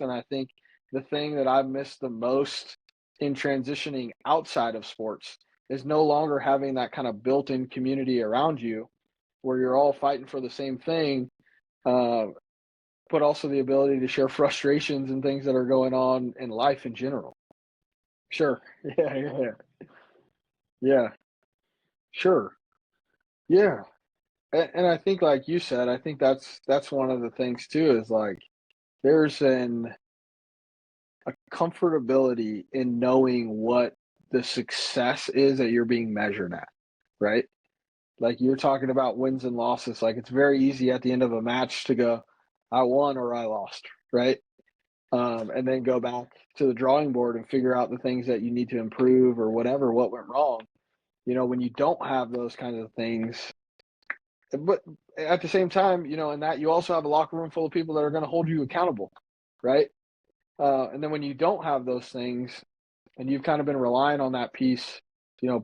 and I think the thing that I've missed the most in transitioning outside of sports is no longer having that kind of built-in community around you where you're all fighting for the same thing, uh, but also the ability to share frustrations and things that are going on in life in general. Sure. Yeah, yeah, yeah. Yeah, sure. Yeah. And I think like you said, I think that's one of the things too is like there's an a comfortability in knowing what the success is that you're being measured at, right? Like you're talking about wins and losses. Like it's very easy at the end of a match to go, I won or I lost, right? And then go back to the drawing board and figure out the things that you need to improve or whatever, what went wrong. When you don't have those kinds of things, but at the same time, in that you also have a locker room full of people that are going to hold you accountable, right? And then when you don't have those things and you've kind of been relying on that piece,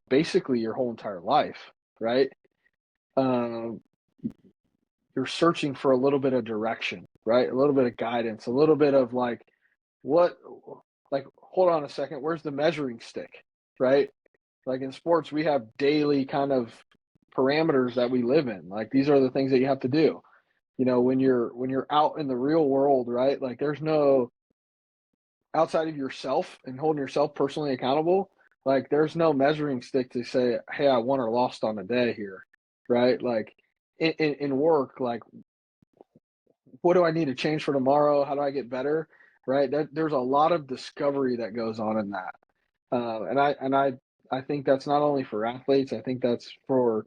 basically your whole entire life, right? Um, you're searching for a little bit of direction, right? A little bit of guidance, a little bit of like, what, like, hold on a second, where's the measuring stick, right? Like in sports, we have daily kind of parameters that we live in. Like these are the things that you have to do. When you're out in the real world, right? Like there's no outside of yourself and holding yourself personally accountable. Like there's no measuring stick to say, hey, I won or lost on a day here, right? Like in work, like what do I need to change for tomorrow? How do I get better? Right? There's a lot of discovery that goes on in that, and I think that's not only for athletes. I think that's for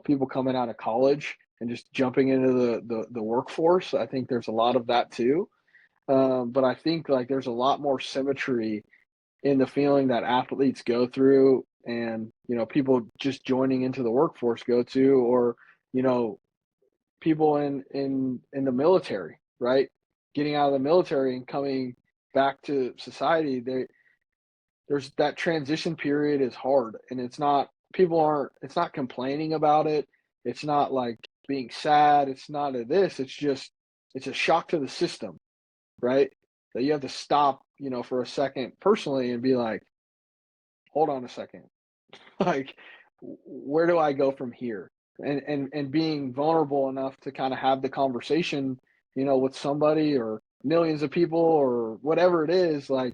people coming out of college and just jumping into the workforce. I think there's a lot of that too. But I think like there's a lot more symmetry in the feeling that athletes go through, and people just joining into the workforce go to, or you know people in the military, right? Getting out of the military and coming back to society, there's that transition period is hard, and it's not complaining about it. It's not like being sad. It's not a this. It's a shock to the system, right? That you have to stop, for a second personally and be like, hold on a second, like where do I go from here? And being vulnerable enough to kind of have the conversation, with somebody or millions of people or whatever it is, like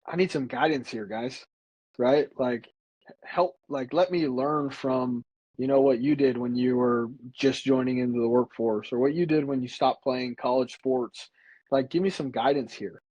I need some guidance here, guys, right? Like help, like let me learn from what you did when you were just joining into the workforce, or what you did when you stopped playing college sports. Like give me some guidance here,